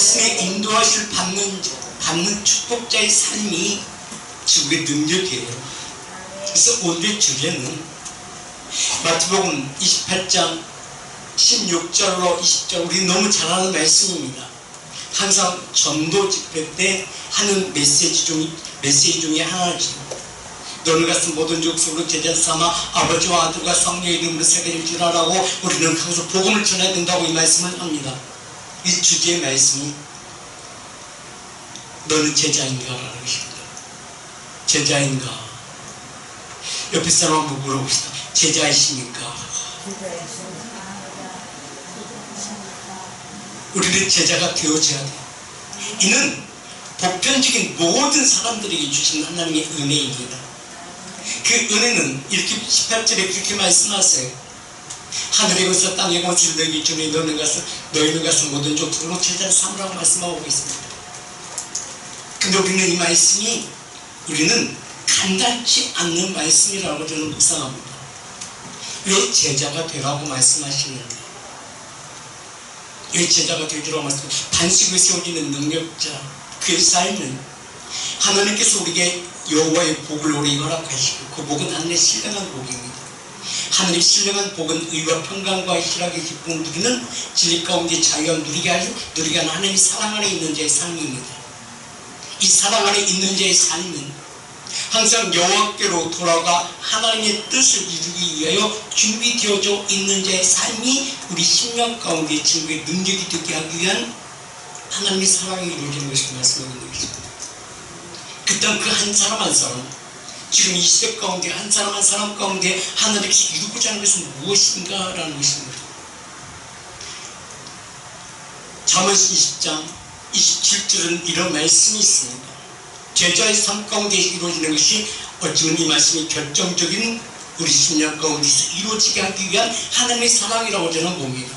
말씀에 인도하실 받는 축복자의 삶이 지구의 능력이에요. 그래서 오늘의 주제는 마태복음 28장 16절로 20절, 우리 너무 잘 아는 말씀입니다. 항상 전도 집회 때 하는 메시지 중에 하나죠. 너는 가서 모든 족속으로 제자 삼아 아버지와 아들과 성령의 이름으로 세계를 지나라고 우리는 항상 복음을 전해야 된다고 이 말씀을 합니다. 이 주제의 말씀이 너는 제자인가? 라는 것입니다. 제자인가? 옆에 사람 한번 물어봅시다. 제자이십니까? 우리는 제자가 되어져야 돼요. 이는 보편적인 모든 사람들에게 주신 하나님의 은혜입니다. 그 은혜는 이렇게 18절에 그렇게 말씀하세요. 하늘의 것과 땅의 것을 너희 주니 너희는 가서 모든 족속으로 제자를 삼으라고 말씀하고 있습니다. 근데 우리는 이 말씀이 우리는 간단치 않는 말씀이라고 저는 묵상합니다. 왜 제자가 되라고 말씀하시는데, 왜 제자가 되라고 말씀하시는데, 반석을 세워지는 능력자, 그의 삶은 하나님께서 우리에게 여호와의 복을 우리에게 허락하시고, 그 복은 하늘의 신령한 복입니다. 하늘의 신령한 복은 의와 평강과 희락의 기쁨을 누리는 진리 가운데 자유와 누리게 하는 하나님의 사랑 안에 있는 자의 삶입니다. 이 사랑 안에 있는 자의 삶은 항상 여호와께로 돌아가 하나님의 뜻을 이루기 위하여 준비되어져 있는 자의 삶이 우리 심령 가운데 지구의 능력이 되게 하기 위한 하나님의 사랑이 이루어지는 것을 말씀하고 있는 것입니다. 그땐 그 한 사람 한 사람, 지금 이 시대 가운데 한 사람 한 사람 가운데 하나님께서 이루고자 하는 것은 무엇인가? 라는 것입니다. 잠언서 20장 27절은 이런 말씀이 있습니다. 제자의 삶 가운데 이루어지는 것이 어쩌면 이 말씀이 결정적인 우리 심령 가운데서 이루어지게 하기 위한 하나님의 사랑이라고 저는 봅니다.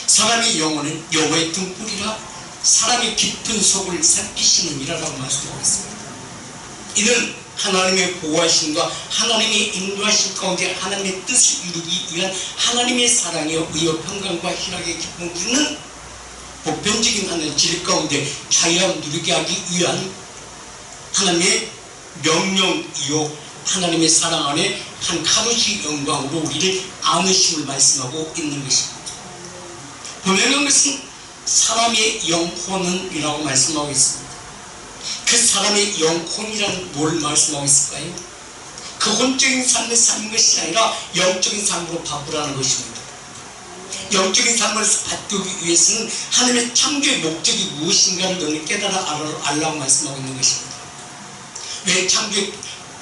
사람의 영혼은 여호와의 등불이라 사람의 깊은 속을 살피시는 이라라고 말씀하고 있습니다. 이는 하나님의 보호하심과 하나님의 인도하심 가운데 하나님의 뜻을 이루기 위한 하나님의 사랑이요 의와 평강과 희락의 기쁨을 누리는 보편적인 하나님의 질 가운데 자유함 누리게 하기 위한 하나님의 명령이요 하나님의 사랑 안에 한 가로시 영광으로 우리를 안으심을 말씀하고 있는 것입니다. 분명한 것은 사람의 영혼은이라고 말씀하고 있습니다. 그 사람의 영혼이라는 뭘 말씀하고 있을까요? 그 혼적인 삶을 사는 것이 아니라 영적인 삶으로 바꾸라는 것입니다. 영적인 삶을 바꾸기 위해서는 하나님의 창조의 목적이 무엇인가를 너는 깨달아 알라고 말씀하고 있는 것입니다.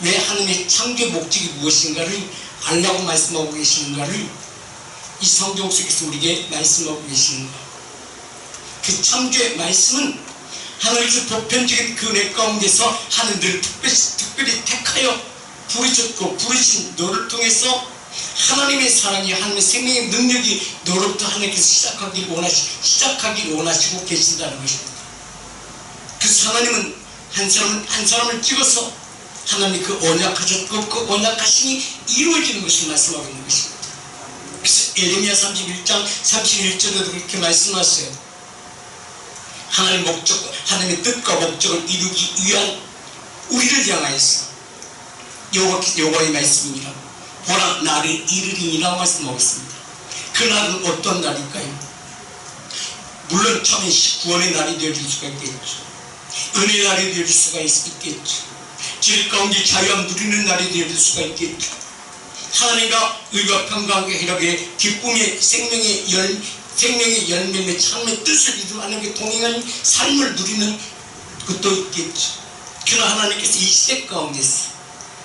왜 하나님의 창조의 목적이 무엇인가를 알라고 말씀하고 계시는가를 이 성경 속에서 우리에게 말씀하고 계시는가. 그 창조의 말씀은 하나님께서 보편적인 그 은혜 가운데서 하나님을 특별히 택하여 부르신 너를 통해서 하나님의 사랑이 하나님의 생명의 능력이 너로부터 하나님께서 시작하길 원하시고 계신다는 것입니다. 그래서 하나님은 한 사람을 찍어서 하나님 그 언약하셨고 그 언약하심이 이루어지는 것을 말씀하고 있는 것입니다. 그래서 예레미야 31장 31절에도 그렇게 말씀하세요. 하나님의 뜻과 목적을 이루기 위한 우리를 향하여서 여호와의 말씀이니라. 보라 나를 이르리니라 말씀하고 있습니다. 그 날은 어떤 날일까요? 물론 처음에 구원의 날이 되어질 수가 있겠죠. 은혜의 날이 되어질 수가 있겠죠. 질 가운데 자유함 누리는 날이 되어질 수가 있겠죠. 하나님과 의와 평강과 희락의 기쁨의 생명의 열매의 참의 뜻을 이루어 하나님께 동행하는 삶을 누리는 것도 있겠죠. 그러나 하나님께서 이 시대 가운데서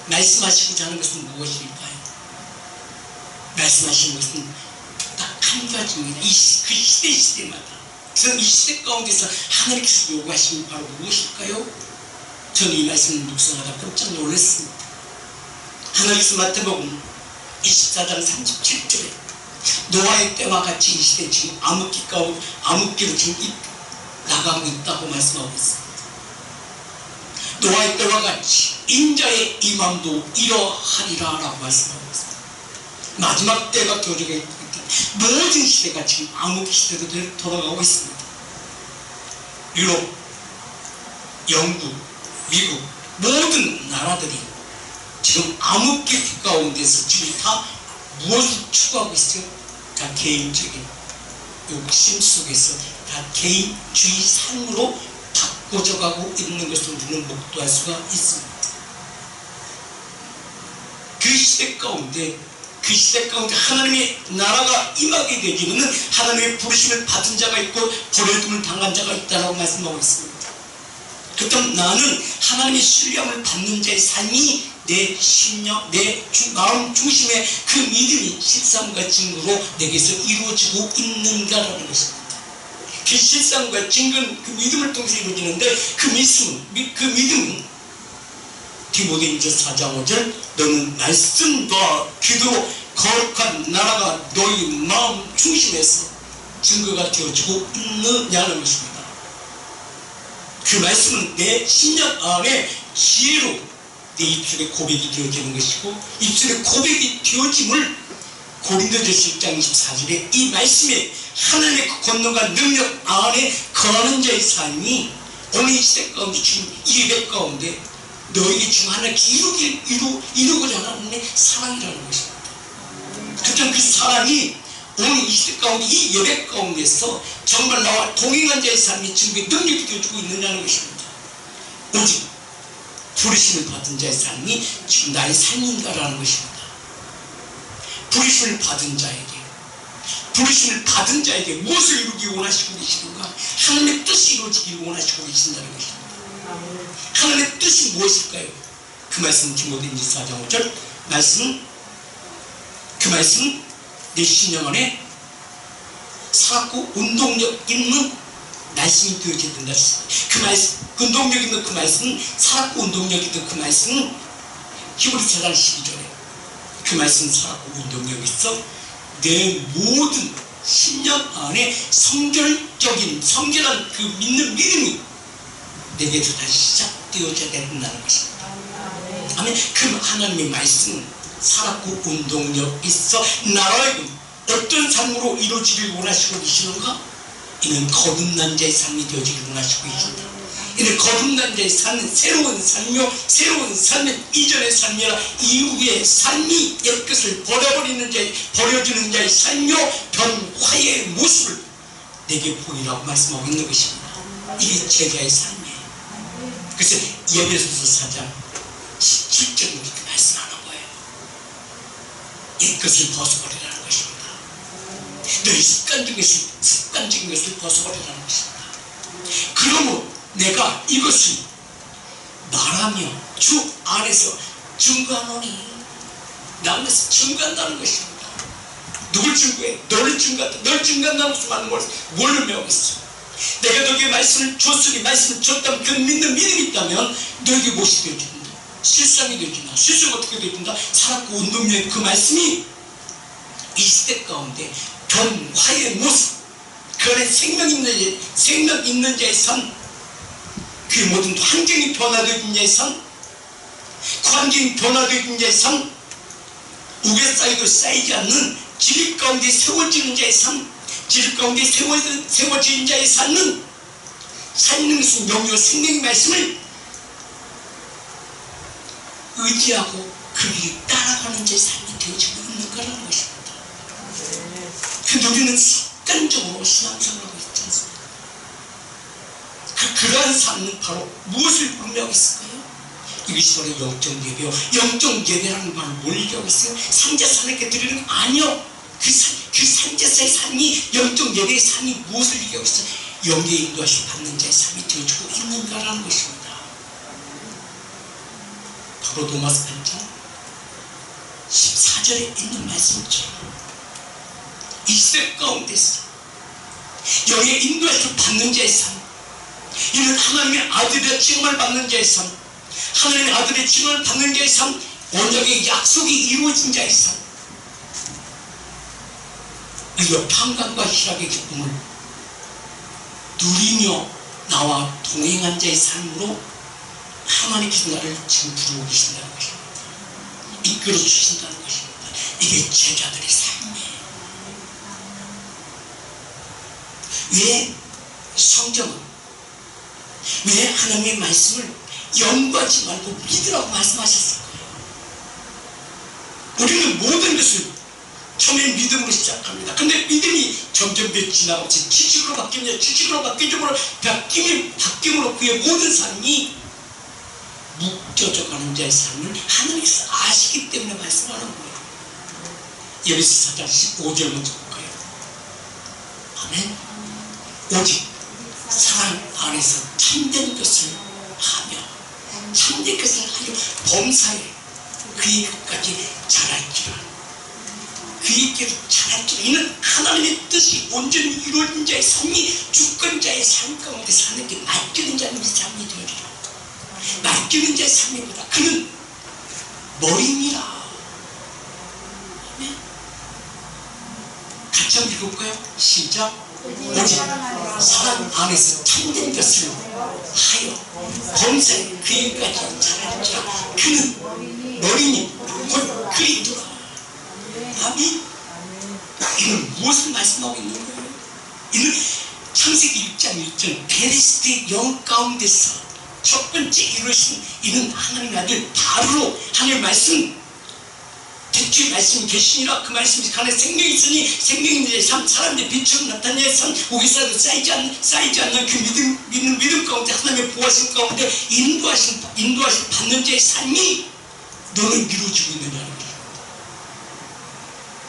말씀하시고자 하는 것은 무엇일까요? 말씀하시는 것은 딱 한 가지입니다. 그 시대마다. 그래서 이 시대 가운데서 하나님께서 요구하시는 바로 무엇일까요? 저는 이 말씀을 묵상하다 깜짝 놀랐습니다. 하나님께서 마태복음 24장 37절에 노아의 때와 같이 이 시대 지금 암흑기로 지금 나가고 있다고 말씀하고 있습니다. 노아의 때와 같이 인자의 임함도 이러하리라 라고 말씀하고 있습니다. 마지막 때가 도저히 모든 시대가 지금 암흑 시대로 돌아가고 있습니다. 유럽, 영국, 미국 모든 나라들이 지금 암흑기 가운데서 지금 다 무엇을 추구하고 있어요? 다 개인적인 욕심 속에서 다 개인주의 삶으로 바꿔져 가고 있는 것을 우리는 목도할 수가 있습니다. 그 시대 가운데 하나님의 나라가 임하게 되기는 하나님의 부르심을 받은 자가 있고 버려둠을 당한 자가 있다고 말씀하고 있습니다. 그렇다면 나는 하나님의 신뢰함을 받는 자의 삶이 내 심령, 내 마음 중심의 그 믿음이 실상과 증거로 내게서 이루어지고 있는가라는 것입니다. 그 실상과 증거는 그 믿음을 통해서 이루어지는데 그 믿음은 디모데후서 4장 5절 너는 말씀과 기도로 거룩한 나라가 너희 마음 중심에서 증거가 되어지고 있느냐는 것입니다. 그 말씀은 내 심령 안에 지혜로 내 입술에 고백이 되어지는 것이고 입술에 고백이 되어짐을 고린도전서 10장 24절에 이 말씀에 하나님의 그 권능과 능력 안에 거하는 자의 삶이 오늘 이 시대 가운데 지금 이 예배 가운데 너에게 중 하나님께 이루고자 하는 사랑이라는 것입니다. 그렇다면 그 사랑이 오늘 이 시대 가운데 이 예배 가운데서 정말 나와 동행한 자의 삶이 지금 능력이 되어주고 있느냐는 것입니다. 오직 부르심을 받은 자의 삶이 지금 나의 삶인가라는 것입니다. 부르심을 받은 자에게 무엇을 이루기 원하시고 계시는가? 하나님의 뜻이 이루어지기를 원하시고 계신다는 것입니다. 하나님의 뜻이 무엇일까요? 그 말씀은 디모데후서 4장 5절 그 말씀은 내 심령 안에 살았고 운동력 있는 말씀이 되어져야 된다. 그 말씀, 운동력 있는 그 말씀은 살았고 운동력 있는 그 말씀은 히브리서 4장 12절에 그 말씀 살았고 운동력 있어 내 모든 심령 안에 성결한 그 믿는 믿음이 내게서 다시 시작되어져야 된다는 것입니다. 아멘. 그 하나님의 말씀은 살았고 운동력 있어 나라의 어떤 삶으로 이루어지길 원하시고 계시는가? 이는 거듭난 자의 삶이 되어지길 원하시고 계십니다. 이는 거듭난 자의 삶은 새로운 삶이요 새로운 삶은 이전의 삶이라 이후의 삶이 옛것을 버려주는 자의 삶이요 변화의 모습을 내게 보이라고 말씀하고 있는 것입니다. 이게 제자의 삶이에요. 그래서 에베소서 4장 17절을 이렇게 말씀하는 거예요. 옛것을 벗어버리라는 것입니다. 너희 습관적인 것을 벗어버리라는 것입니다. 그러므로 내가 이것을 말하며 주 안에서 증거하노니 나에서 증거한다는 것입니다. 누굴 증거해? 너를 증거한다. 널 증거한다는 것을 말하는 것을 뭘로 배우겠어? 내가 너에게 말씀을 줬으니 말씀을 줬다면 그 믿는 믿음이 있다면 너에게 무엇이 되어진다? 실상이 되어진다. 실상이 어떻게 되어진다? 살았고 운동력의 그 말씀이 이 시대 가운데 변화의 모습, 그 안에 생명 있는 자의 삶, 그 모든 환경이 변화되어진 자의 삶, 그 환경이 변화되어진 자의 삶, 우겨 쌓이고 쌓이지 않는 진리 가운데 세워지는 자의 삶, 진리 가운데 세워진 자의 삶은 살능수 영요 생명의 말씀을 의지하고 그 길을 따라가는 자의 삶이 되어지고 있는 거라는 것입니다. 근데 우리는 습관적으로 신앙생활을 하고 있지 않습니까? 그러한 삶은 바로 무엇을 의미하고 있을까요? 이것이 바로 영적 예배요. 영적 예배라는 말을 뭘 얘기하고 있어요? 산제사에게 드리는 아니요. 그 산제사의 삶이 영적 예배의 삶이 무엇을 얘기하고 있어요? 영계 인도하심 받는 자의 삶이 되어주고 있는가라는 것입니다. 바로 도마스 8장 14절에 있는 말씀처럼 이 시대 가운데서 영의 인도하심을 받는 자의 삶, 이는 하나님의 아들의 칭함을 받는 자의 삶, 하나님의 아들의 칭함을 받는 자의 삶, 언약의 약속이 이루어진 자의 삶, 이거 평강과 희락의 기쁨을 누리며 나와 동행한 자의 삶으로 하나님께서 나를 지금 부르고 계신다는 것입니다. 이끌어 주신다는 것입니다. 이게 제자들의 삶이에요. 왜 성경은 왜 하나님의 말씀을 연구하지 말고 믿으라고 말씀하셨을까요? 우리는 모든 것을 처음엔 믿음으로 시작합니다. 근데 믿음이 점점 지나가면서 지식으로 바뀝니다. 지식으로 바뀜으로 그의 모든 삶이 묶여져 가는 자의 삶을 하나님께서 아시기 때문에 말씀하는 거예요. 에베소 4장 15절 먼저 볼까요? 아멘. 오직 사랑 안에서 참된 것을 하며 참된 것을 하여 범사에 그의 끝까지 자랄지라. 그에게로 자랄지라. 이는 하나님의 뜻이 온전히 이루어진 자의 삶이 주권자의 삶 가운데 사는 게 맡기는 자의 삶이 되리라. 맡기는 자의 삶입니다. 그는 머리입니다. 네? 같이 한번 읽어볼까요? 시작. 오직 사랑 안에서 참된 것을 하여 범사에 그에까지 자랄지라. 그는 머리니 곧 그리스도라. 아멘. 이는 무엇을 말씀하고 있는 거예요? 이는 창세기 1장 1절 베레스트의 영 가운데서 첫 번째 이루신 이는 하나님의 아들 바로 하나님의 말씀 대초의 말씀이 계시니라. 그 말씀이 간에 생명이 있으니 생명이 이제 사람들의 빛으로 나타내선 우리사도 쌓이지 않는 그 믿는 믿음 가운데 하나님의 보호하심 가운데 인도하심 받는 자의 삶이 너는 이루어지고 있느냐는 거예요.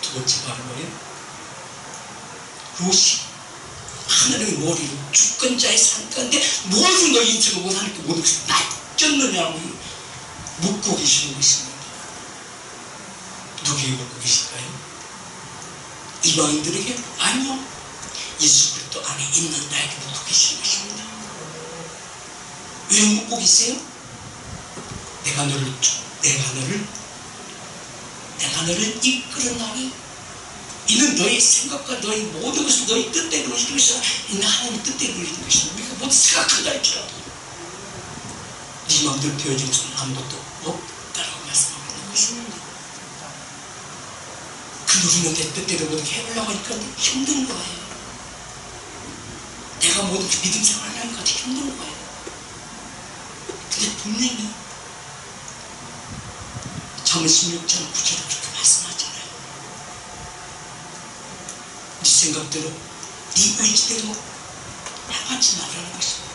두 번째 바로 뭐예요? 롯이 하나님의 머리로 주권자의 삶 가운데 모든 너희 인생을 원하는 그 모든 것을 맡겼느냐고 묻고 계시는 것입니다. 누구에게 묻고 계실까요? 이방인들에게? 아니요. 예수 그리스도 안에 있는 나에게 묻고 계시는 것입니다. 왜 묻고 계세요? 내가 너를 이끌어나니 이는 너의 생각과 너의 모든 것을 너의 뜻대로 이루어지는 것이라. 이는 하나님의 뜻대로 이루어지는 것이다. 우리가 모두 생각한다 할지라도 네 마음대로 되어지는 것은 아무것도 없다라고 말씀하고 있는 것입니다. 그 누리는 내 뜻대로 모든 게 해보려고 하니까 힘든 거예요. 내가 모든 그 믿음 생활을 하니까 힘든 거예요. 근데 분명히 잠언 16장 9절에 그렇게 말씀하잖아요. 네 생각대로 네 의지대로 행하지 말라는 것입니다.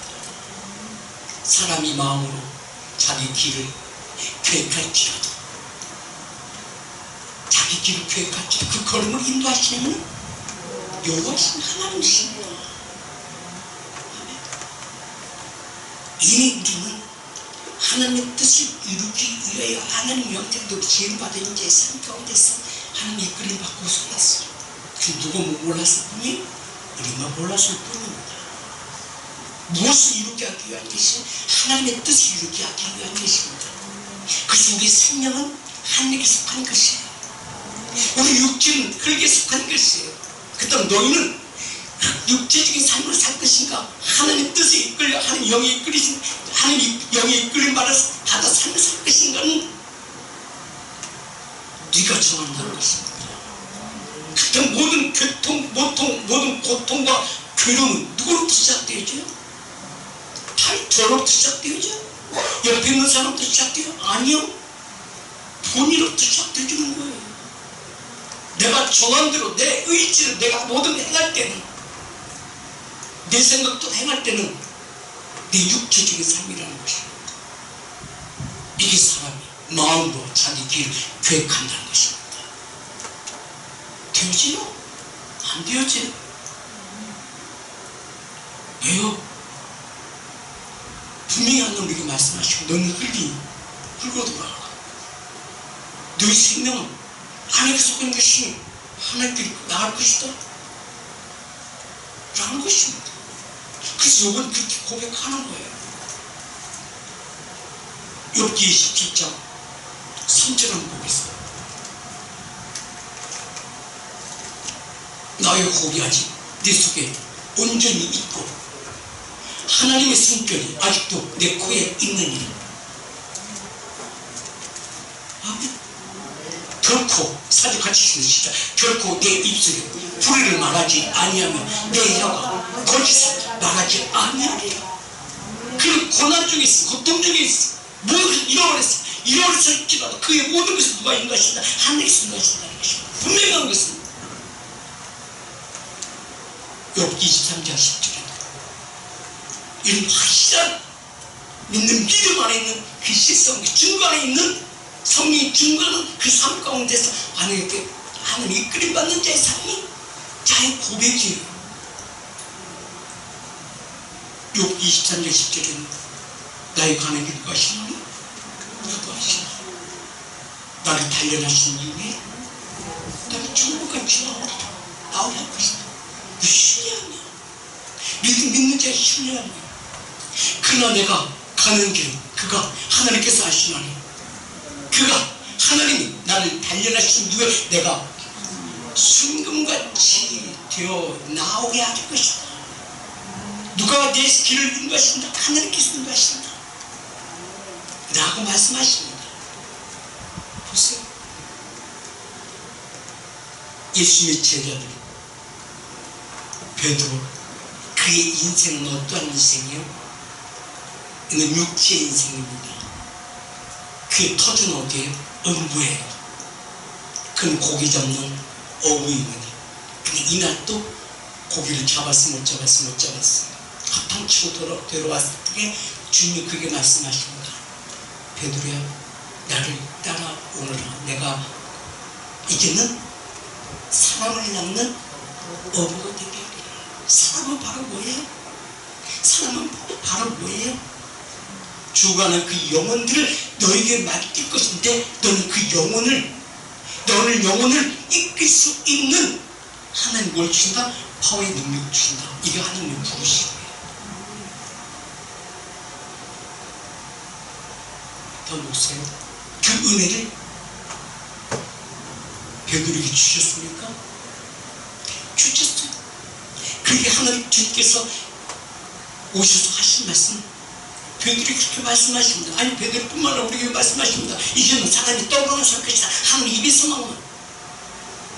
사람이 마음으로 자기 길을 계획할지라도 자기 길을 계획할지라도 그 걸음을 인도하시는 여호와신 하나님이십니다. 이미 우리는 하나님의 뜻을 이루기 위하여 하나님 영적으로 지혜받은 자의 삶 가운데서 하나님의 이끌림 받고 살았어요. 그 누가 몰랐을 뿐이 우리만 몰랐을 뿐입니다. 무엇을 이루게 하기 위한 것이 하나님의 뜻을 이루게 하기 위한 것입니다. 그래서 우리 생명은 하나님께 속한 것이에요. 우리 육체는 흙에 속한 것이에요. 그렇다면 너희는 육체적인 삶으로 살 것인가? 하나님의 뜻에 이끌려 하나님 영에 이끌리신 하나님 영에 이끌림 받아 삶을 살 것인가는 네가 정한다는 것입니다. 그때 모든 모든 고통과 괴로움은 누구로부터 시작되죠? 저로부터 시작되죠? 옆에 있는 사람부터 시작돼요? 아니요. 본인으로부터 시작되어주는 거예요. 내가 정한 대로 내 의지를 내가 모든 행할 때는 내 생각도 행할 때는 내 육체적인 삶이라는 것입니다. 이게 사람이 마음으로 자기 길을 계획한다는 것입니다. 되어지요? 안 되어지요? 왜요? 분명히 하나님에게 말씀하시고 너는 흙으로 돌아가라. 너의 생명은 하나님께 속한 것이 하나님께 나갈 것이다 라는 것입니다. 그래서 요번 그렇게 고백하는 거예요. 욥기 27장 3절 한번 보겠습니다. 나의 호흡이 아직 내 속에 온전히 있고 하나님의 숨결이 아직도 내 코에 있느니라. 아멘. 결코 사주 같이 쓰시다. 결코 내 입술에 불의를 말하지 아니하며 내 혀가 거짓을 말하지 아니하리라. 그는 고난 중에 있어. 고통 중에 있어. 모든 잃어버렸어. 잃어버렸을지라도 그의 모든 것을 누가 인도하신다? 하나님께서 인도하신다는 것입니다. 분명한 것은 욥기 23장 10절에 이런 확실한 믿는 믿음 안에 있는 그 실성, 그 증거 안에 있는 성령이 증거하는 그 삶 가운데서 하나님이 이끌림 받는 자의 삶이 자의 고백이에요. 욥기 23장 10절에는 나의 가는 길 누가 아시나니? 누가 아시나? 나를 단련하신 이후에 나를 천국같이 나오게 할 것이다. 그 신뢰하며 믿는 자의 신뢰하며 그러나 내가 가는 길은 그가 하나님께서 아시나니 그가 하나님이 나를 단련하신 이후에 내가 순금같이 되어 나오게 할 것이다. 누가 내 길을 인도하신다? 하나님께서 인도하신다 라고 말씀하십니다. 보세요. 예수님의 제자들 베드로, 그의 인생은 어떠한 인생이에요? 이는 육체의 인생입니다. 그의 터전 어디에요? 음부예요. 그는 고기 잡는 어부입니다. 근데 이날 또 고기를 잡았어 못 잡았어 합탕치고 들어왔을 때 주님이 그게 말씀하십니다. 베드로야, 나를 따라오너라. 내가 이제는 사람을 낚는 어부가 되게 하리라. 사람은 바로 뭐예요? 사람은 바로 뭐예요? 주관한 그 영혼들을 너에게 맡길 것인데 너는 그 너를 영혼을 이끌 수 있는 하나님 뭘 주신다? 파워의 능력을 주신다. 이게 하나님의 부르심이에요. 더 보세요. 그 은혜를 베드로에게 주셨습니까? 주셨어요. 그게 하나님 주님께서 오셔서 하신 말씀, 베드로에게 그렇게 말씀하십니다. 아니 베드로뿐만 아니라 우리에게 말씀하십니다. 이제는 사람이 떠오르는 살 것이다. 하나님 입에서만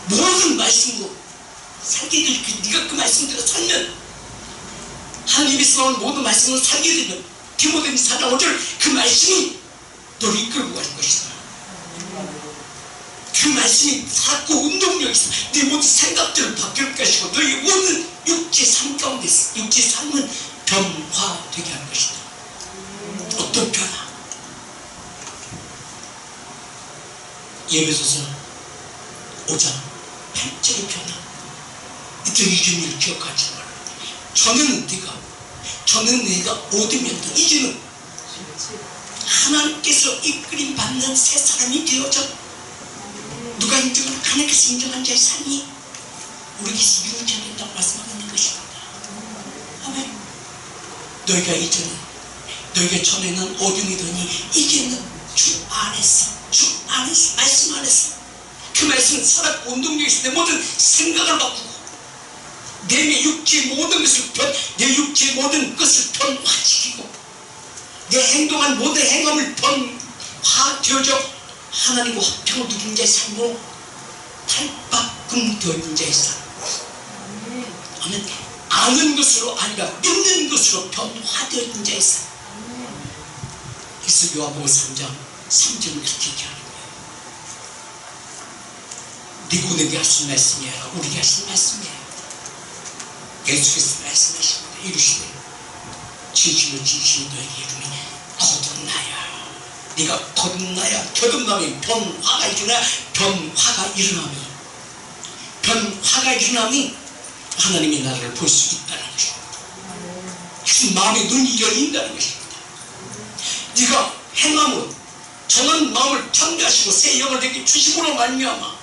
모든 말씀으로 살게 될 그 네가 그 말씀대로 살면 하나님 입에서 나온 모든 말씀으로 살게 되면 디모데전서 4장 5절 그 말씀이 너를 이끌고 갈 것이다. 그 말씀이 살고 운동력이 있어. 네 모든 생각들을 바뀔 것이고 너의 모든 육체 삶 가운데서 육체 삶은 변화되게 할 것이다. 어떤 변화? 예배소서 5장 8절의 변화. 이때 이준이를 기억하지 마라. 저는 네가 얻으면 이제는 하나님께서 이끌림 받는 새 사람이 되어져. 누가 인정하는 하나님께서 인정한 자의 삶이 우리에게서 유지된다고 말씀하고 있는 것입니다. 아멘. 너희가 전에는 어둠이더니 이제는 주 안에서 말씀 안에서 그 말씀은 살았고 운동력이 있어. 내 모든 생각을 바꾸고 내 육체의 모든 것을 변화시키고 내 행동한 모든 행함을 변화되어져 하나님과 화평을 누린 자의 삶으로 탈바꿈 되어 있는 자의 삶. 아멘. 아는 것으로 아니라 믿는 것으로 변화되어 있는 자의 삶. 그래서 요한복음 3장 3절을 그렇게 얘기하는 거예요. 니고데모에게 하신 말씀이 아니라 우리에게 하신 말씀이에요. 예수께서 말씀하십니다. 이르시되 진실로 너에게 이르니 거듭나야. 네가 거듭나면 변화가 일어나면 하나님의 나라를 볼 수 있다는 것입니다. 그 마음의 눈이 열린다는 것입니다. 네가 행함으로 정한 마음을 창조하시고 새 영을 내게 주심으로 말미암아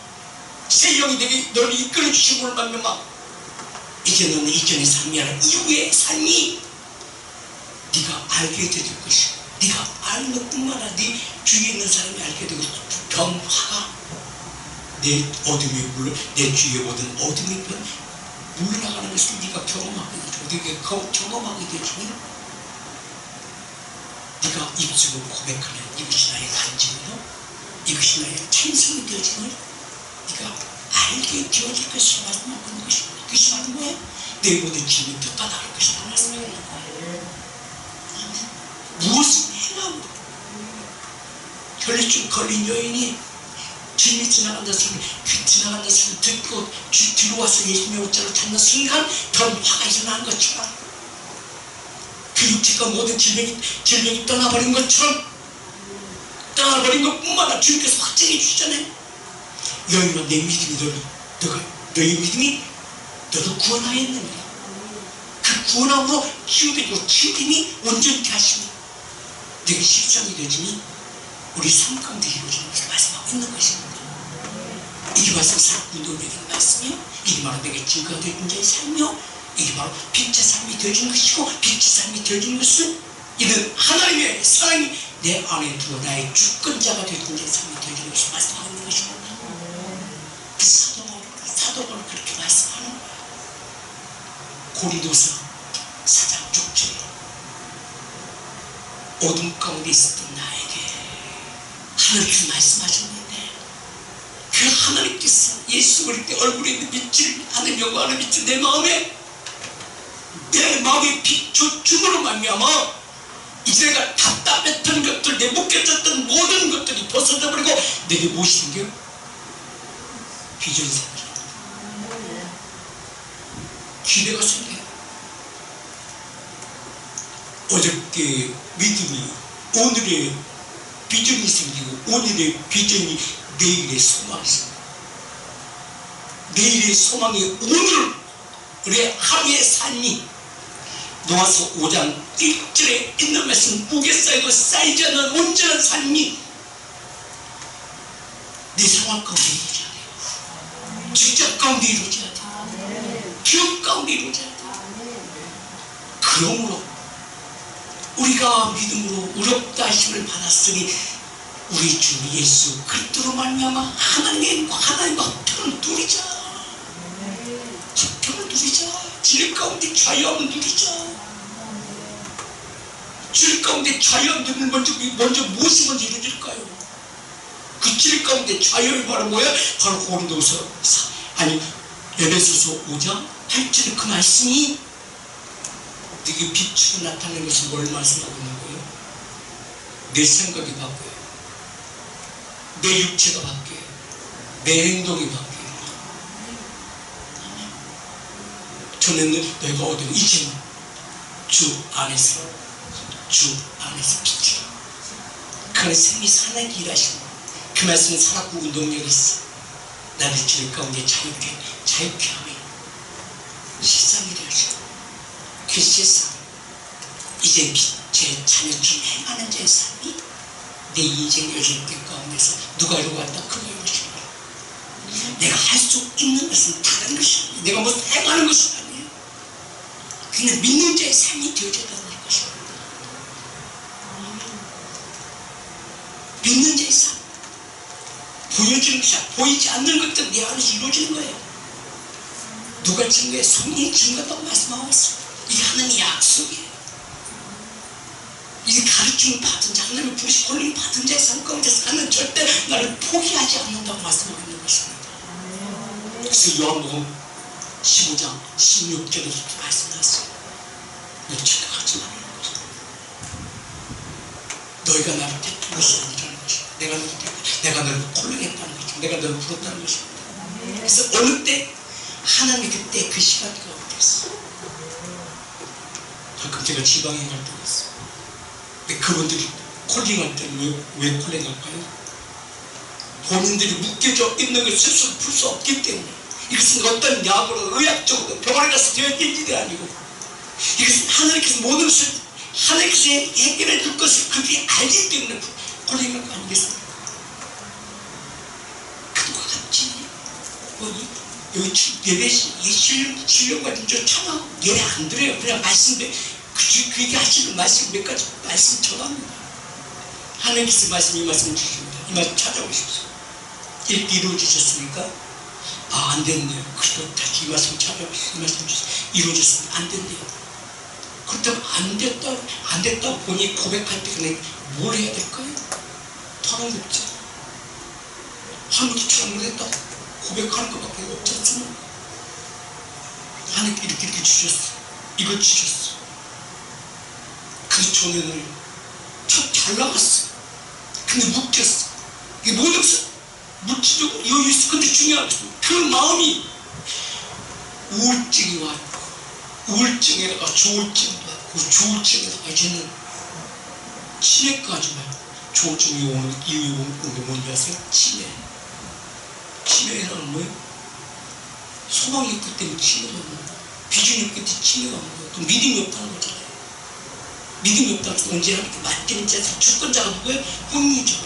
새 영이 내게 너를 이끌어 주심으로 말미암아 이제는 이전의 삶이 아니라 이후의 삶이 네가 알게 될 것이고 네가 아는 것뿐만 아니라 네 주위에 있는 사람이 알게 되고 변화가 내 주위에 모든 어둠이 물러나가는 것을 네가 경험하게 되죠. 네가 경험하게 되죠. 네가 입술로 고백하면 이것이 나의 간증이요 이것이 나의 찬송이 되어지면 네가 알게 되어질 것을 말씀하고 있는 것입니다. 그것이 바로 뭐예요? 내 모든 질문도 따라갈 것이다 말씀하는 거예요. 무엇을 행함으로 혈류증 걸린 여인이 주님이 지나간다 소리, 지나간다 소리 듣고 뒤로 와서 예수님의 옷자를 찾는 순간 더 화가 일어난 것처럼, 그 육체가 모든 질병이 떠나버린 것처럼, 떠나버린 것뿐만 아니라 주님께서 확증해 주시잖아요. 여인아, 내 믿음이 너의 믿음이 너를 구원하였느니라. 그 구원함으로 치유되고 치유됨이 온전케 하시니 너희 십상이 되지니 우리 삶 가운데 이루어지는 것을 말씀하고 있는 것입니다. 이게 바로 사랑운동적인 말씀이요, 이게 바로 내게 증거가 되어준 자의 삶이요, 이게 바로 빛의 삶이 되어주는 것이고, 빛의 삶이 되어주는 것은 이는 하나님의 사랑이 내 안에 두어 나의 주권자가 되어준 자의 삶이 되어주는 것을 말씀하고 있는 것입니다. 그 사도 바울은 그렇게 말씀하는 거예요. 고린도서 4장 6절에 어둠 가운데 있었던 나에게 하나님께서 말씀하셨는데, 그 하나님께서 예수 그리스도의 얼굴에 있는 빛을, 하나님 영광하는 빛을 내 마음에 비춰줌으로 말미암아 이제 내가 답답했던 것들, 내 묶여졌던 모든 것들이 벗어져 버리고 내게 무엇이 생겨요? 비전이 생겨요. 기대가 생겨요. 어저께 믿음이 오늘의 비전이 생기고, 오늘의 비전이 내일의 소망이 생겨요. 내일의 소망이 오늘의 하루의 삶이 노아서 5장 1절에 있는 말씀, 무게 쌓이고 쌓이지 않는 온전한 삶이 내 상황 가운데 이루어져야 돼요. 직접 가운데 이루어져야 돼요. 기업 가운데 이루어져야 돼요. 그러므로 우리가 믿음으로 의롭다 하심을 받았으니 우리 주 예수 그리스도로 말미암아 하나님과 합평을 누리자. 합평을 누리자. 질 가운데 자유함을 누리자. 질 가운데 자유함 누리는 먼저 무엇이 먼저 이루어질까요? 그 질 가운데 자유함이 바로 뭐야? 바로 고린도서 에베소서 5장 8절의 그 말씀이 네게 비추고 나타내는 것이 뭘 말씀하고 있는 거예요? 내 생각이 바뀌어요. 내 육체가 바뀌어요. 내 행동이 바뀌어요. 전에는 내가 어디로, 이제는 주 안에서 빛이라. 그 안에 생이 살아나게 일하시고, 그 말씀은 살았고 운동력이 있어. 나를 질 가운데 자유케 하며 실상이 되어지고, 그 세상 이제 빛의 자녀처럼 행하는 자의 삶이 내 인생 여정길 가운데서 누가 이루고 왔다, 그거 이루어지는 거야. 내가 할 수 있는 것은 다른 것이 아니에요. 내가 뭐 행하는 것이 아니에요. 그냥 믿는 자의 삶이 되어져야 한다는 것입니다. 믿는 자의 삶, 보여지는 것이 아니라 보이지 않는 것들 내 안에서 이루어지는 거예요. 누가 증거해? 성령이 증거한다고 말씀하고 있어요. 이게 하나님의 약속이에요. 이게 가르침을 받은 자, 하나님의 부르심 권능을 받은 자의 삶 가운데서 나는 절대 나를 포기하지 않는다고 말씀하고 있는 것입니다. 그래서 요한복음 15장 16절에 말씀하셨어요. 너 착각하지 말라는 것이다. 너희가 나를 택한 것이 아니라는 것이다. 내가 너를 콜링했다는 것이다. 내가 너를 부른다는 것입니다. 그래서 어느 때 하나님이 그때 그 시간이 어땠어. 가끔 제가 지방에 갈 때가 있어요. 근데 그분들이 콜링할 때는 왜 콜링할까요? 본인들이 묶여져 있는 것을 스스로 풀 수 없기 때문에. 이것은 어떤 약으로 의학적으로 병원에 가서 되어진 일이 아니고, 이것은 하나님께서 모든 것을 하나님께서 해결해 줄 것을 그들이 알기 때문에 콜링한 거 아니겠습니까? 그와 같이 여기 예배 실력 같은 저 청하 예배 안 드려요. 그냥 말씀에 그게 하시는 말씀 몇 가지 말씀 전합니다. 하나님께서 이 말씀 주십니다. 이 말씀 찾아오십시오. 이렇게 이루어지셨습니까? 아, 안 됐네요. 그래도 다시 이 말씀 찾아오십시오. 이 말씀 주세요. 이루어졌습니다. 안 됐네요. 그렇다면 안 됐다고 본인이 고백할 때 그냥 뭘 해야 될까요? 털어놓지. 하나님께 잘못했다고 고백하는 것밖에 없지 않습니까? 하나님께 이렇게 주셨어. 이걸 주셨어. 그 전에는 잘 나갔어. 근데 묶였어. 이게 못 없어. 물질적으로 여유 있어. 근데 중요한 것은 그 마음이 우울증이 왔고, 우울증에다가 조울증도 왔고, 조울증에다가 이제는 치매까지 와요. 조울증이 오는 이유에 오는 게 뭔지 아세요? 치매. 치매라는 뭐예요? 소망이 없기 때문에 치매가 오는 거예요. 비전이 없기 때문에 치매가 오는 거예요. 또 믿음이 없다는 거잖아요. 믿음이 없다는 것은 언제 하니까 맡기는 자세, 주권자가 누구예요? 본인이죠.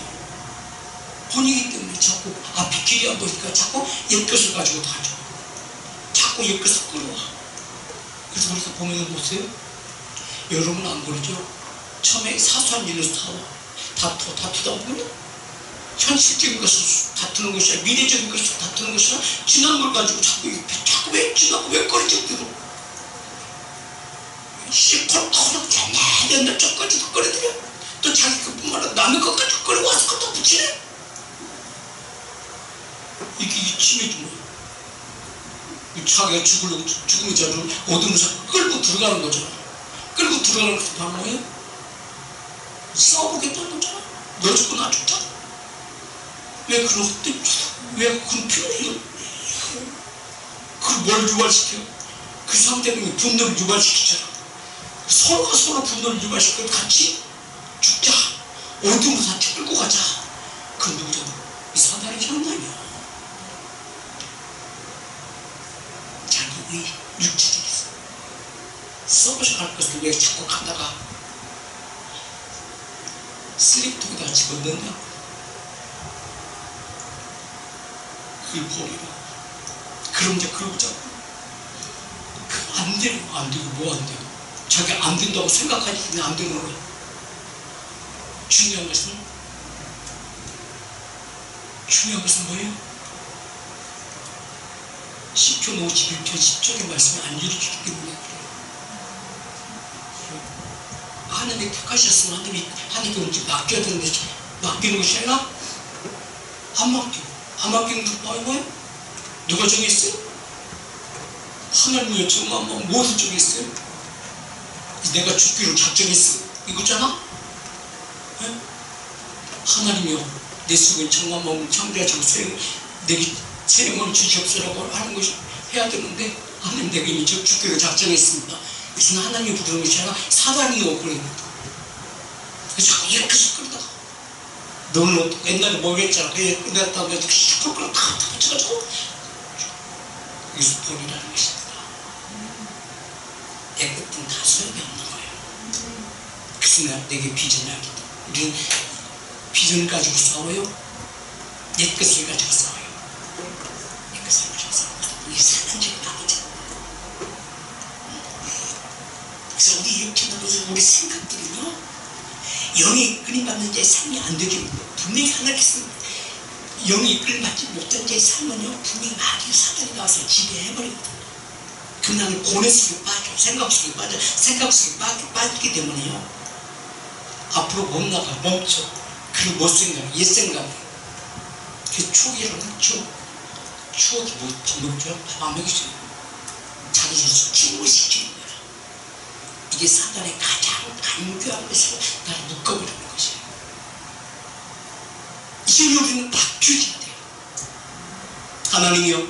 본인이기 때문에 자꾸 앞에 길이 안 보니까 자꾸 옆것을 가지고 다녀. 자꾸 옆것을 끌어와. 그래서 우리가 보면 보세요. 여러분 안 그러죠? 처음에 사소한 일로 다투다 보면 현실적인 것을 다투는 것이 아니라 미래적인 것을 다투는 것이 아니라 지난 걸 가지고 자꾸 왜 지나고 왜 꺼리지 들어. 시콜콜하고 맨날 저까지도 꺼내들여. 또 자기 것뿐만 아니라 남의 것까지 꺼내와서 갖다 붙이네. 이게 치매지 뭐야. 자기가 죽음의 자리로 어둠에서 끌고 들어가는 거잖아. 끌고 들어가는 것이 바로 뭐예요? 싸워보겠다는 거잖아. 너 죽고 나 죽자. 왜 그런 헛되이 왜 그런 표현을 그걸 뭘 유발시켜? 그 상대방이 분노를 유발시키잖아. 서로가 서로 분노를 유발시키고 같이 죽자. 어둠으로 다 끌고 가자. 그건 누구잖아? 이 사단의 장난이야. 자기의 육체적이었어. 썩어서 갈 것을 왜 자꾸 가다가 쓰레기통에다 집어넣냐? 그걸 버리라. 그럼 이제 그러자고. 안 돼요. 안 되고 뭐 안 돼요? 자기가 안 된다고 생각하지 그냥 안 되는 거예요. 중요한 것은 뭐예요? 시편 51편 10절의 말씀이 안 이루어지기 때문에 그래요. 하나님이 택하셨으면 하나님께 언제 맡겨야 되는데 맡기는 것이 아니라 안 맡기는 것 뭐예요? 누가 정했어요? 하나님이 정말 무엇을 정했어요? 내가 죽기로 작정했어 이거잖아? 네? 하나님이요 내 속에 정말 마음을 창조하시고 내게 새 영혼을 주시옵소라고 하는 것이 해야 되는데 하나님 내게 이미 죽기로 작정했습니다. 그래서 하나님이 부르는 것이 아니라 사단이 오고 그래요. 그래서 자꾸 이렇게 끌다가 너는 옛날에 모르겠잖아. 끝났다고 해도 시끌끌 다 붙여가지고 여기서 본이라는 것입니다. 내 끝은 다 소용이 없는 거예요. 그래서 내게 비전이 하겠다. 우리는 비전을 가지고 싸워요. 내 끝을 가지고 싸워요. 내 끝을 가지고 싸워요. 이게 사단적인 악이죠. 그래서 우리 육체는 우리 생각들은요. 영이 이끌림받는 자의 삶이 안 되게 분명히 하나님께서는 영이 이끌림받지 못한 자의 삶은요 분명히 마귀 사단이 나와서 지배해버리거든요. 그냥 고뇌 속에 빠져 생각 속에 빠지기 때문에요 앞으로 못 나가 멈춰 그리고 못 생각 옛 생각 그 추억이라는 추억이 뭐 전복줘요? 안 먹이죠. 자기 자신을 침몰시키는 거야. 이게 사단의 가장 간교한 것으로 나를 묶어버리는 것이에요. 이제 우리는 바뀌어져야 돼요. 하나님이요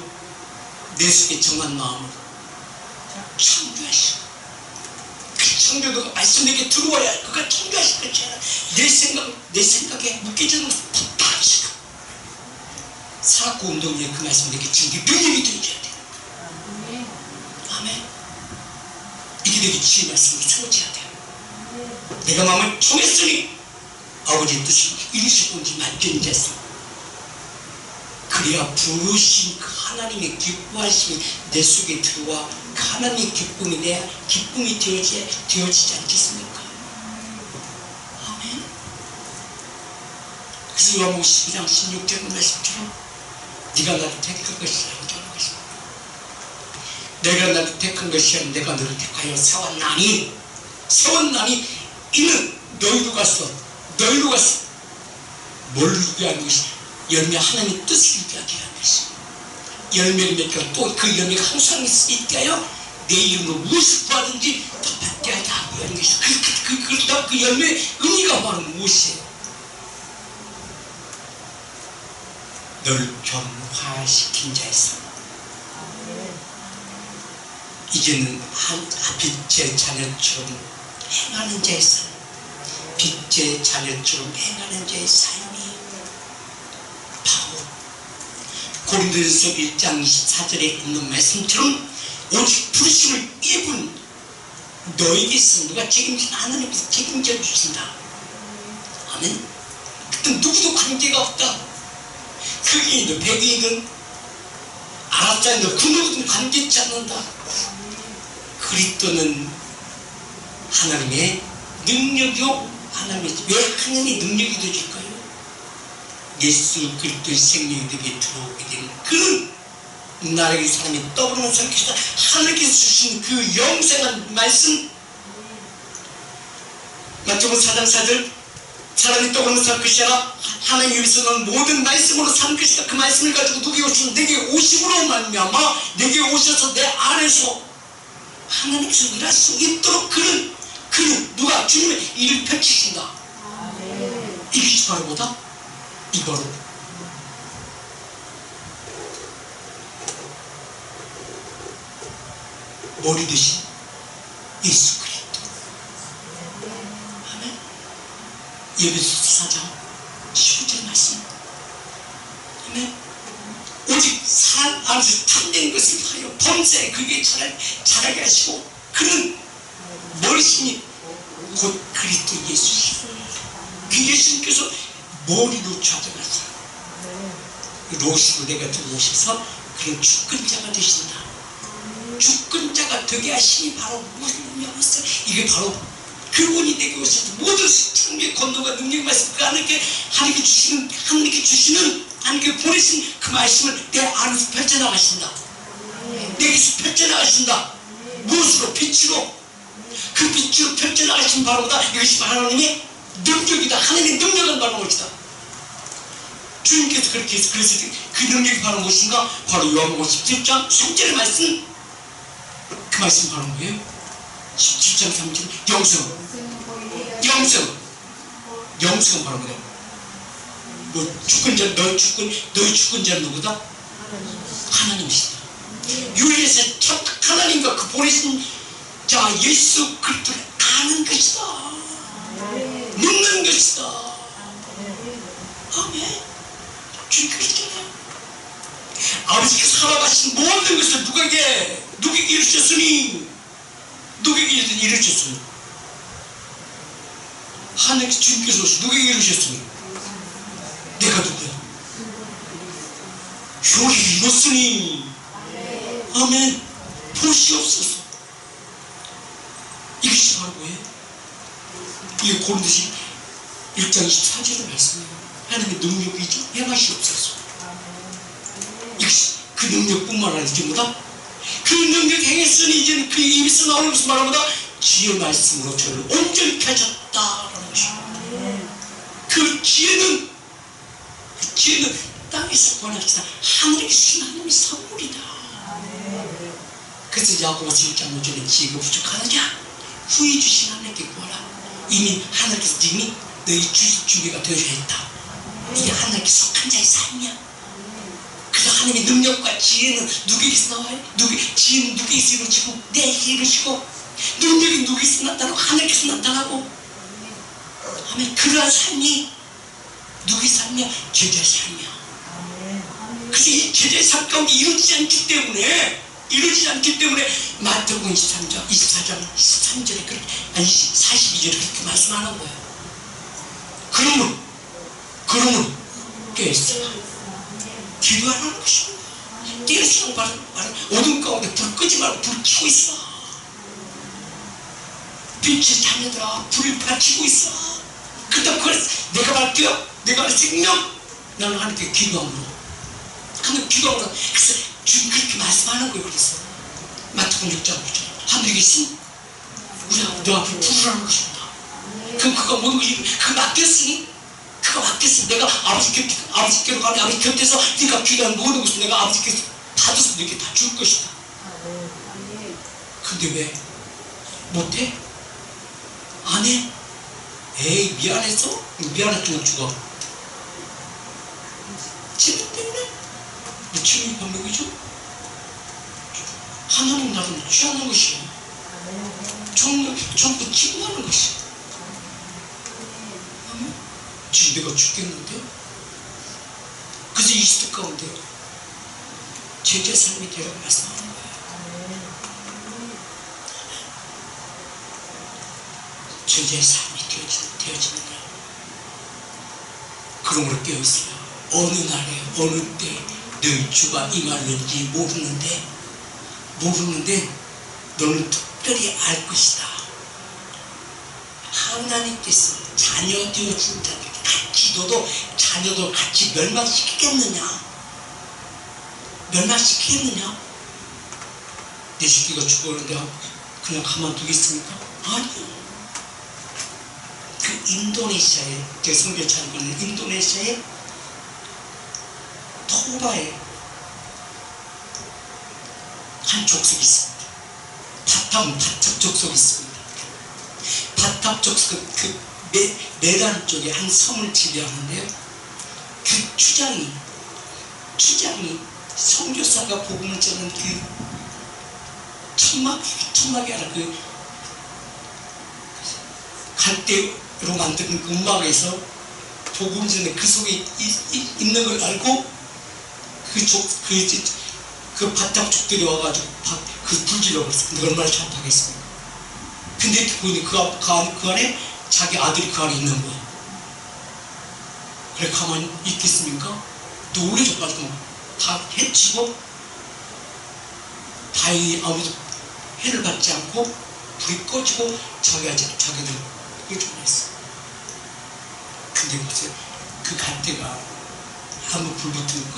내 속에 정한 마음을 창조하시고 그 창조도가 말씀에게 들어와야 그가 창조하실 것이 아니라 내 생각에 묶여지는 것을 덮어하시고 살았고 운동에 그 말씀에게 지금 능력이 되어져야 돼요. 아멘. 이게 내게 주의 말씀을 세워져야 돼요. 내가 마음을 정했으니 아버지의 뜻이 이루시건지 맡긴 자세. 그래야 부르신 그 하나님의 기뻐하심이 내 속에 들어와 그 하나님의 기쁨이 내 기쁨이 되어지지 않겠습니까? 아멘. 그래서 요한복음 12장 16절 말씀처럼 네가 나를 택한 것이 아니라는 것입니다. 내가 나를 택한 것이 아니라 내가 너를 택하여 세웠나니 이는 너희로 가서 뭘 이루게 하는 것이 열매 하나님의 뜻을 이루게 하는 것이 열매를 맺고 또 그 열매가 항상 있게 하여 내 이름으로 무엇을 구하든지 더 받게 하자 하는 것이 그 열매의 의미가 바로 무엇이에요? 너를 변화시킨 자의 삶. 이제는 빛의 자녀처럼 행하는 자의 삶, 빛의 자녀처럼 행하는 자의 삶이 바로 고린도전서 1장 24절에 있는 말씀처럼 오직 부르심을 입은 너에게서 누가 책임지나 하나님께서 책임져 주신다. 아멘. 그때 누구도 관계가 없다. 흑인이든 백인이든 아랍자이든 그 누구든 관계있지 않는다. 그리스도는 하나님의 능력이요. 왜 하나님의 능력이 되어질까요? 예수 그리스도의 생명이 되게 들어오게 되는 그런 나라의 사람이 떠오르는 것이다. 하나님께서 주신 그 영생한 말씀, 마태복음 4장 4절, 사람이 떠오르는 살 것이라 하나님 위해서는 모든 말씀으로 산 것이다. 그 말씀을 가지고 누구에게 오시면 내게 오심으로 말미암아 내게 오셔서 내 안에서 하나님께서 일할 수 있도록 그는 누가 주님의 일을 펼치신다. 이것이 바로 뭐다? 이 바로 머리 대신 예수 그리스도. 아멘. 예배소 4장 15절 말씀. 아멘. 오직 사람 안에서 탐낸 것을 하여 범사에 그게 자라게 하시고 그는 머리심이 곧 그리스도 예수시오. 그 예수님께서 머리로 좌정하사 로시로 내가 들어오셔서 그런 주권자가 되신다. 주권자가 되게 하시니 바로 무슨 영이었어요? 이게 바로 그분이 내게 오셔서 모든 승리의 권능과 능력의 말씀 그 하나님께 주시는 하나님께 보내신 그 말씀을 내 안에서 펼쳐나가신다. 내게서 펼쳐나가신다. 무엇으로? 빛으로. 그 빛으로 펼쳐나가신 바로 뭐다? 이것이 하나님의 능력이다. 하나님의 능력은 바로 무엇이다? 주님께서 그렇게 해서 그래서 그 능력이 바로 무엇인가? 바로 요한복음 17장 3절의 말씀. 그 말씀 바로 뭐예요? 17장 3절 영성. 영성은 바로 뭐냐? 너의 주권자는 누구다? 하나님이시다. 유일해서 첫 하나님과 그 보내신 자 예수 그리스도를 아는 것이다. 묻는 것이다. 아멘. 주님 그러시잖아요. 아버지께서 살아가신 모든 것을 누구에게 이루셨으니 하나님께서 주님께서 누구에게 이루셨으니 내가 누구야? 효를 이뤘으니 아멘. 보시옵소서. 이것이 바로 뭐예요? 이게 고린도서 1장 24절의 말씀이에요. 하나님의 능력이죠. 행하시옵소서. 이것이 그 능력뿐만 아니라 이제 뭐다? 그 능력 행했으니 이제는 그 입에서 나오는 것을 말하보다 지혜 말씀으로 저를 온전히 펴셨다라는 것입니다. 그 지혜는 땅에서 권하시다 하늘에 주신 하나님의 선물이다. 그래서 야고보서 1장 5절에 지혜가 부족하느냐 후히 주신 하나님께 구하라. 이미 하나님께서 이미 너희 주실 준비가 되어져 있다. 이게 하나님께 속한 자의 삶이야. 그래서 하나님의 능력과 지혜는 누구에게서 나와요? 지혜는 누구에게서 이루어지고 내게 이루어지고 능력이 누구에게서 나타나고 하나님께서 나타나고 아멘. 그러한 삶이 누구의 삶이야? 제자의 삶이야. 그래서 이 제자의 삶 가운데 이루어지지 않기 때문에 마태복음 24장 23절에 그렇게 아니 42절에 그렇게 말씀하는 거예요. 그러면 깨어있어라. 기도하라는 것입니다. 깨어있으라고 말은 어둠 가운데 불 끄지 말고 불 켜고 있어. 빛의 자녀들아 불을 밝히고 있어. 그때 그래서 내가 밝혀 내가 생명 나는 하나님께 기도함으로 하나님 기도함으로 그래서 주님 그렇게 말씀하는 거예요. 그래서 마태복음 6장 9절 하늘에 계신 우리 너 앞에 부르라는 것입니다. 그럼 그거 뭔 것이 그거 맡겼으니 내가 아버지께로 가면 아버지 곁에서 네가 필요한 모든 것을 내가 아버지께서 받아서 너에게 다 줄 것이다. 근데 왜 못해? 안 해? 에이, 미안했어? 미안했으면 죽어. 죄 때문에? 뭐 죄의 반복이죠? 하나님 나라는 취하는 것이에요. 전부 기도하는 것이에요. 지금 내가 죽겠는데? 그래서 20대 가운데 제자 삶이 되라고 말씀하는 거예요. 제자의 삶이 되어지는 거예요. 그러므로 깨어있어요. 어느 날에 어느 때 너희 주가 임할는지 모르는데 너는 특별히 알 것이다. 하나님께서 자녀 되어진 자들 같이 너도 자녀도 같이 멸망시키겠느냐? 내 새끼가 죽었는데 그냥 가만두겠습니까? 아니요. 그 인도네시아에, 제 성경 잘 보는 인도네시아에 토바에 한 족속이 있습니다. 바탑 족속이 있습니다. 바탑 족속 그 메단 쪽에 한 섬을 지배하는데요. 그 추장이 선교사가 복음을 전하는 그 천막이 아니라 그 갈대로 만든 그 음악에서 복음 전에 그 속에 있는 걸 알고 그 바탑족들이 와가지고 그 불질러 버렸어요. 얼마나 참하겠습니까? 근데 보니 그 안에 자기 아들이 그 안에 있는 거야. 그래 가만히 있겠습니까? 노래져가지고 다 해치고 다행히 아무도 해를 받지 않고 불이 꺼지고 자기들 끄집어냈어. 근데 보세요. 그 갈대가 한번 불 붙으면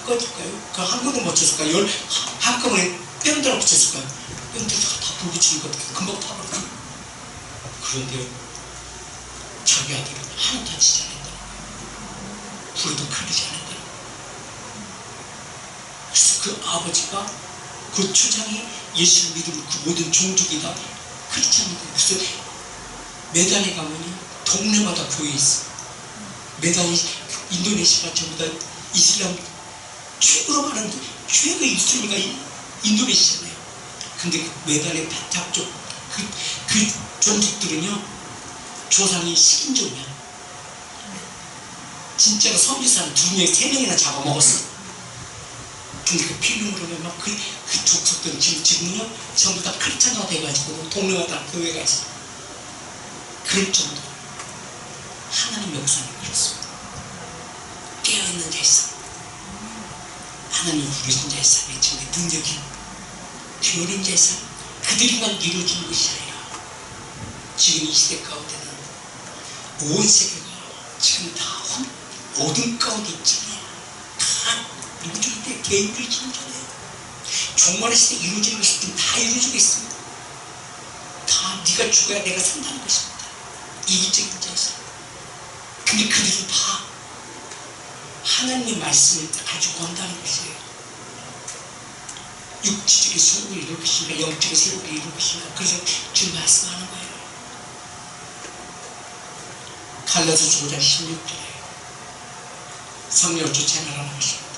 꺼질까요? 그 한 번도 못 쳤을까요? 한꺼번에 뺨들어 붙였을까요? 뺨들어 다 불 붙이는 것 같아요. 금방 타버려. 그런데 자기 아들은 하나 다치지 않았다. 불도 풀리지 않았다. 그래서 그 아버지가 그 추장이 예수를 믿으면 그 모든 종족이 다 크리스찬이고, 그래서 메단에 가면요 동네마다 교회 있어. 메단이 인도네시아가 전부 다 이슬람 최고로 많은 최고 이슬람가 인도네시아잖아요. 근데 그 메단의 바탑 쪽 그 종족들은요 조상이 식인종이야. 진짜로 선지사는 2명, 3명이나 잡아먹었어. 근데 그 필름으로 보면 막 그 족속들은 지금은요 전부 다 크리스찬화 돼가지고 동네마다 교회가 있어. 그럴 정도 하나님 역사는 그렇습니다. 깨어있는 자의 삶, 하나님 부르신 자의 삶에 지금 능력이 비어린 자의 삶, 그들만 이루어진 것이 아니라 지금 이 시대 가운데는 온 세계가 지금 다 어둠 가운데 있잖아요. 다 이루어질 때 개인들이 진짜네요. 종말의 시대 이루어지는 것이 다 이루어지고 있습니다. 다 네가 죽어야 내가 산다는 것입니다. 이기적인 자의 삶. 근데 그들은 다 하나님의 말씀을 가지고 온다는 것이에요. 육체적인 세력을 이룰 것인가 영적인 세력을 이룰 것인가. 그래서 지금 말씀하는 거예요. 갈라디아서 5장 16절에 성령을 쫓아내라는 것입니다.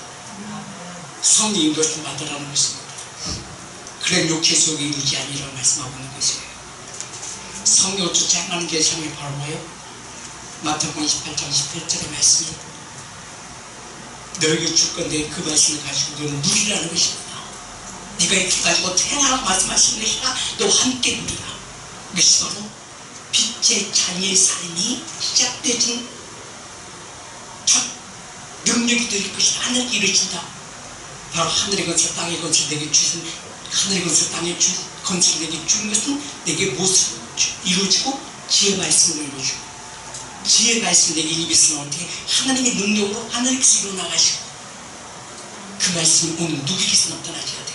성령 인도를 받으라는 것입니다. 그래 육체 속에 이루지 아니라고 말씀하고 있는 것이에요. 성령을 쫓아가는 게 성령이 바로 뭐예요? 마태복음 28장 18절의 말씀이 너에게 줄 건데 그 말씀을 가지고 너는 누리라는 것입니다. 네가 이렇게 가지고 태어나라고 말씀하시는 것이라 너와 함께 누리라. 이것이 바로 빛의 자녀의 삶이 시작되진 첫 능력이 될 것이다. 하늘이 이루어진다. 바로 하늘의 건설 땅의 건설 내게 주신 하늘의 건설 땅의 건설 내게 주는 것은 내게 무엇을 이루어지고 지혜 말씀을 이루어지고 지혜 말씀 내게 입에서 나올 때 하나님의 능력으로 하늘에서 일어나가시고 그 말씀이 오늘 누구에게서 나타나셔야 돼.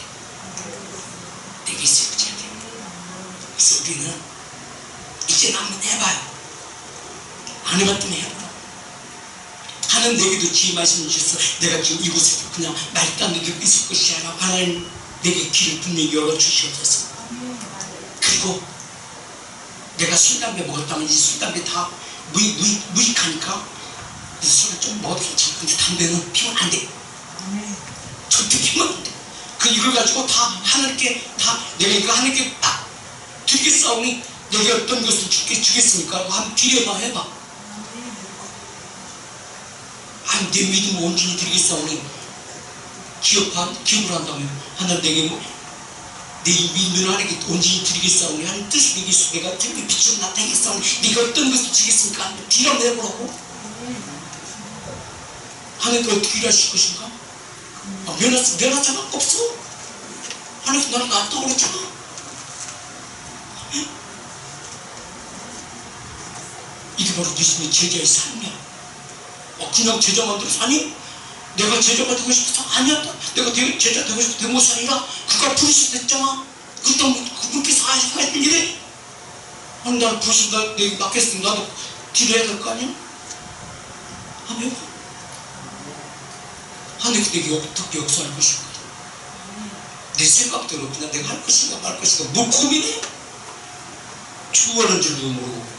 내게서 이루어져야 돼. 그래서 우리는 이제 한번 해봐요. 안 해봤더니 해봐. 하나님 내게도 지혜 말씀을 주셔서 내가 지금 이곳에 그냥 말도 안 되게 있을 것이 아니라 하나님 내게 길을 분명히 열어주시옵소서. 그리고 내가 술, 담배 먹었다면 이 술, 담배 다 무익하니까 술을 좀 먹어도 괜찮아. 근데 담배는 피우면 안 돼. 절대 피우면 안 돼. 이걸 가지고 다 하나님께 다 내가 이거 하나님께 딱 드리겠사오니 내가 어떤 것을 주겠습니까? 한번 기대만 해봐. 아니 내 믿음 온전히 드리겠사오니 기업을 한다면 하나님 내게 내 믿음을 하나님께 온전히 드리겠사오니 하는 뜻이 되겠어. 내가 특히 빛으로 나타내겠사오니 네가 어떤 것을 주겠습니까? 기대만 해보라고. 하나님께 어떻게 일하실 것인가? 면하자가 없어. 하나님 나를 놨다고 그랬잖아. 이게 바로 예수님의 제자의 삶이야. 그냥 제자만 들어서 아니 내가 제자가 되고 싶어서 아니야. 내가 제자 되고 싶어서 되는 것이 아니라 그가 부르시 됐잖아. 그렇게 사야지가 했던 일에 아니 나를 부르신다. 내가 맡겼으면 나도 기도해야 될 거 아니야? 한번 해봐. 하나님께 내게 어떻게 역사할 것인가? 내 생각대로 그냥 내가 할 것인가 말 것인가 뭘 고민해? 추구하는 줄도 모르고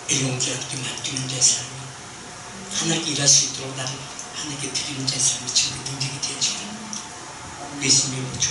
일용자에게 맡기는 자의 삶이 하나님께 일할 수 있도록 나를 하나님께 드리는 자의 삶이 지금 능력이 되어지기를 예수님의 주